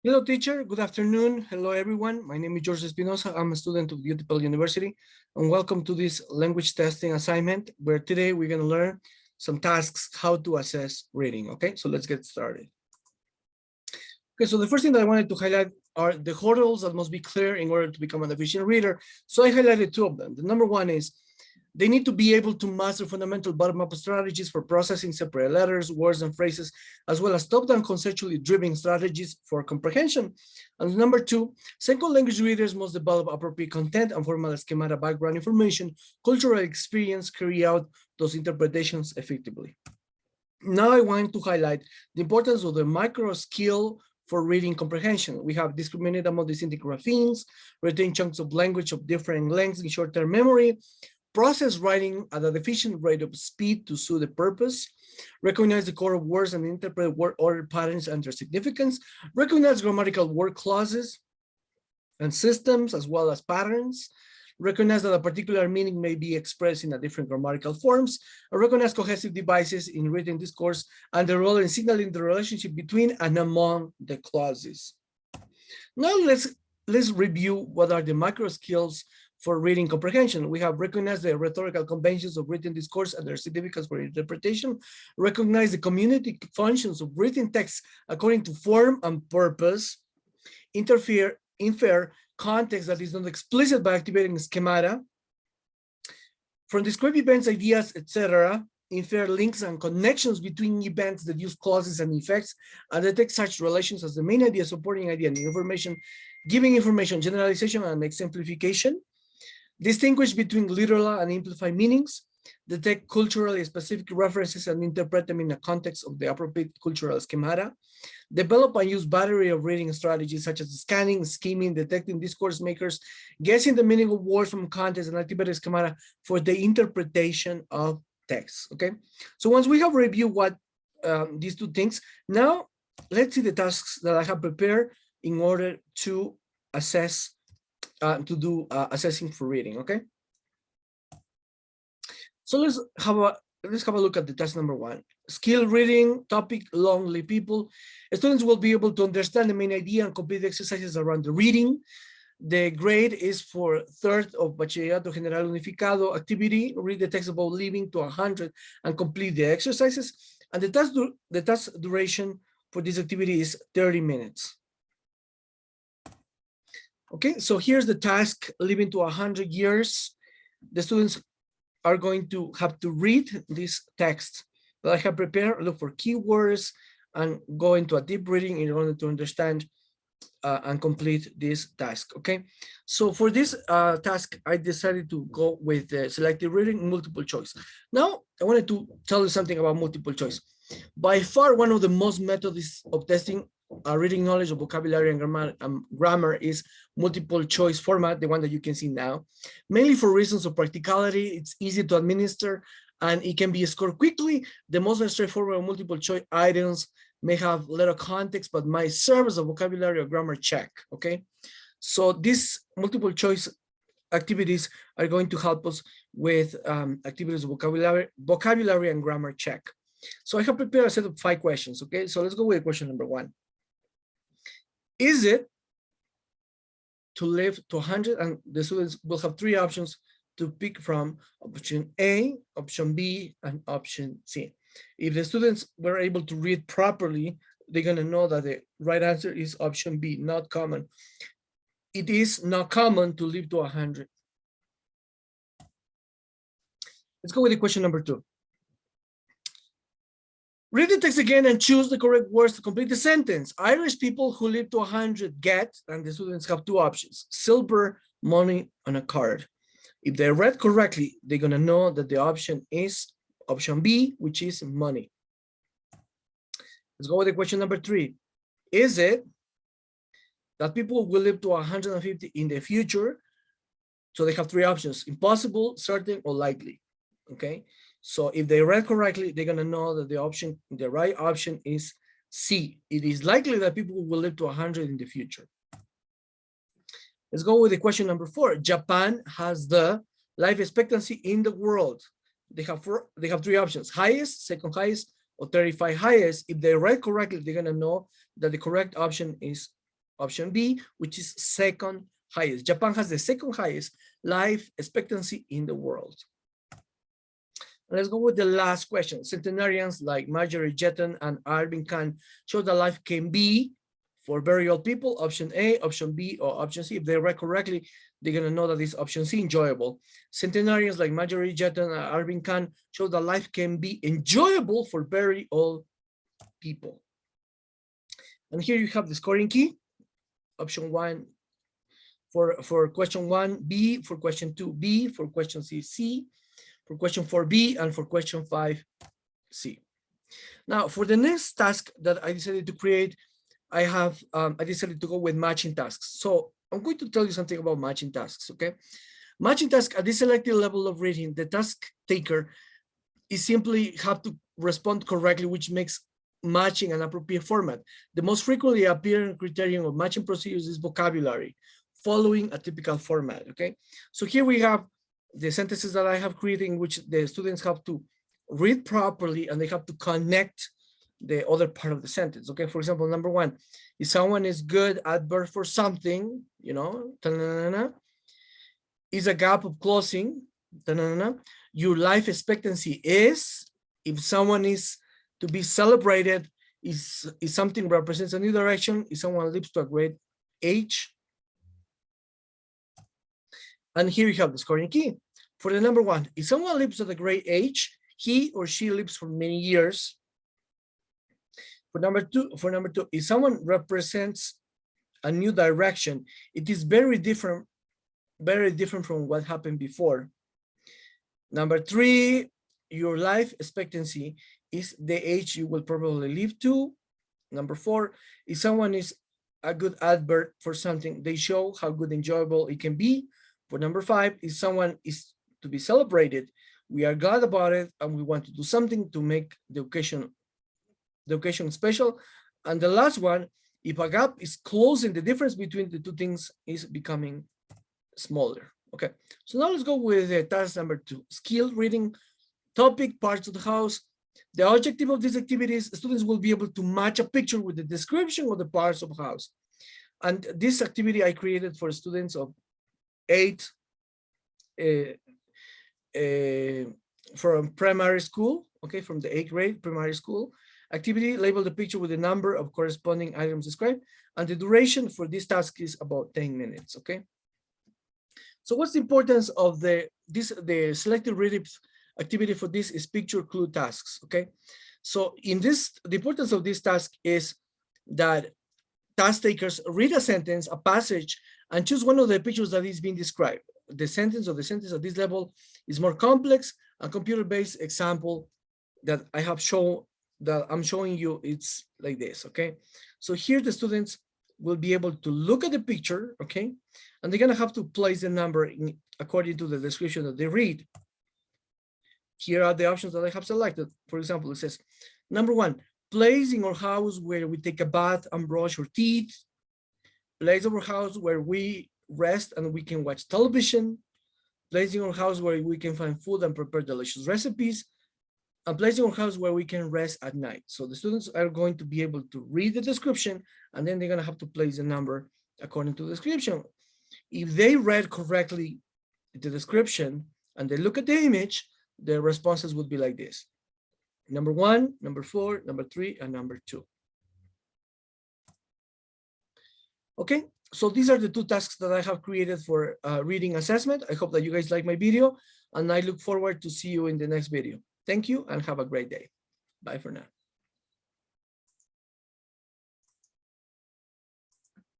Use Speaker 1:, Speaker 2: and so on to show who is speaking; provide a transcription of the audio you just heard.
Speaker 1: Hello, teacher. Good afternoon. Hello, everyone. My name is Jorge Espinoza. I'm a student of UTPL University, and welcome to this language testing assignment, where today we're going to learn some tasks, how to assess reading. Okay, so let's get started. Okay, so the first thing that I wanted to highlight are the hurdles that must be clear in order to become an efficient reader. So I highlighted two of them. The number one is they need to be able to master fundamental bottom-up strategies for processing separate letters, words, and phrases, as well as top-down conceptually driven strategies for comprehension. And number two, second language readers must develop appropriate content and formal schemata background information, cultural experience, carry out those interpretations effectively. Now I want to highlight the importance of the micro skill for reading comprehension. We have discriminated among distinct graphemes, retain chunks of language of different lengths in short-term memory, process writing at a efficient rate of speed to suit the purpose, recognize the core of words and interpret word order patterns and their significance, recognize grammatical word clauses and systems as well as patterns, recognize that a particular meaning may be expressed in a different grammatical forms, and recognize cohesive devices in written discourse and the role in signaling the relationship between and among the clauses. Now let's review what are the micro skills for reading comprehension. We have recognized the rhetorical conventions of written discourse and their significance for interpretation, recognize the community functions of written text according to form and purpose, infer context that is not explicit by activating schemata, from describe events, ideas, etc., infer links and connections between events that use clauses and effects, and detect such relations as the main idea, supporting idea, and information, giving information, generalization, and exemplification, distinguish between literal and implied meanings, detect culturally specific references and interpret them in the context of the appropriate cultural schemata, develop and use battery of reading strategies such as scanning, scheming, detecting discourse makers, guessing the meaning of words from context, and activating schemata for the interpretation of text. Okay, so once we have reviewed what these two things, now let's see the tasks that I have prepared in order to assess assessing for reading. Okay, so let's have a look at the task number one. Skill reading, topic, lonely people. Students will be able to understand the main idea and complete the exercises around the reading. The grade is for third of Bachillerato General Unificado activity. Read the text about living to 100 and complete the exercises. And the task duration for this activity is 30 minutes. Okay, so here's the task, living to 100 years. The students are going to have to read this text that I have prepared, look for keywords, and go into a deep reading in order to understand and complete this task. Okay, so for this task, I decided to go with selective reading, multiple choice. Now, I wanted to tell you something about multiple choice. By far, one of the most methods of testing reading knowledge of vocabulary and grammar is multiple choice format, the one that you can see now. Mainly for reasons of practicality, it's easy to administer and it can be scored quickly. The most straightforward multiple choice items may have little context, but might serve as a vocabulary or grammar check, okay? So these multiple choice activities are going to help us with activities of vocabulary and grammar check. So I have prepared a set of 5 questions, okay? So let's go with question number 1. Is it to live to 100? And the students will have 3 options to pick from: option A, option B, and option C. If the students were able to read properly, they're going to know that the right answer is option B, not common. It is not common to live to 100. Let's go with the question number 2. Read the text again and choose the correct words to complete the sentence. Irish people who live to 100 get, and the students have 2 options: silver, money, and a card. If they read correctly, they're going to know that the option is option B, which is money. Let's go with the question number 3. Is it that people will live to 150 in the future? So they have 3 options: impossible, certain, or likely. Okay, so if they read correctly, they're going to know that the right option is C. It is likely that people will live to 100 in the future. Let's go with the question number 4. Japan has the life expectancy in the world. They have 3 options: highest, second highest, or 35 highest. If they read correctly, they're going to know that the correct option is option B, which is second highest. Japan has the second highest life expectancy in the world. Let's go with the last question. Centenarians like Marjorie Jetton and Arvin Khan show that life can be for very old people, option A, option B, or option C. If they read correctly, they're going to know that it's option C, enjoyable. Centenarians like Marjorie Jetton and Arvin Khan show that life can be enjoyable for very old people. And here you have the scoring key. Option 1 for question 1, B, for question 2, B, for question C, C, for question 4, B, and for question 5, C. Now, for the next task that I decided to create, I decided to go with matching tasks. So I'm going to tell you something about matching tasks, okay? Matching tasks at this selected level of reading, the task taker is simply have to respond correctly, which makes matching an appropriate format. The most frequently appearing criterion of matching procedures is vocabulary, following a typical format, okay? So here we have the sentences that I have created in which the students have to read properly and they have to connect the other part of the sentence, okay? For example, number 1, if someone is good at verb for something, you know, is a gap of closing, your life expectancy is, if someone is to be celebrated, is something represents a new direction, if someone lives to a great age. And here you have the scoring key. For the number 1, if someone lives at a great age, he or she lives for many years. For number two, if someone represents a new direction, it is very different from what happened before. Number 3, your life expectancy is the age you will probably live to. Number 4, if someone is a good advert for something, they show how good and enjoyable it can be. For number 5, if someone is to be celebrated, we are glad about it and we want to do something to make the occasion special. And the last one, if a gap is closing, the difference between the two things is becoming smaller. Okay, so now let's go with task number 2, skill reading, topic, parts of the house. The objective of these activities, students will be able to match a picture with the description of the parts of the house. And this activity I created for students of 8 from primary school, okay, from the 8th grade primary school. Activity, label the picture with the number of corresponding items described, and the duration for this task is about 10 minutes, okay? So what's the importance of the selected reading activity for this is picture clue tasks, okay? So in this, the importance of this task is that task takers read a sentence, a passage, and choose one of the pictures that is being described. The sentence at this level is more complex. A computer-based example that I have shown, that I'm showing you, it's like this, okay? So here the students will be able to look at the picture, okay? And they're gonna have to place the number in according to the description that they read. Here are the options that I have selected. For example, it says, number 1, place in our house where we take a bath and brush our teeth. Place of our house where we rest and we can watch television. Place in our house where we can find food and prepare delicious recipes. And place in our house where we can rest at night. So the students are going to be able to read the description and then they're gonna have to place the number according to the description. If they read correctly the description and they look at the image, their responses would be like this. Number 1, number 4, number 3, and number 2. Okay, so these are the 2 tasks that I have created for reading assessment. I hope that you guys like my video and I look forward to see you in the next video. Thank you and have a great day. Bye for now.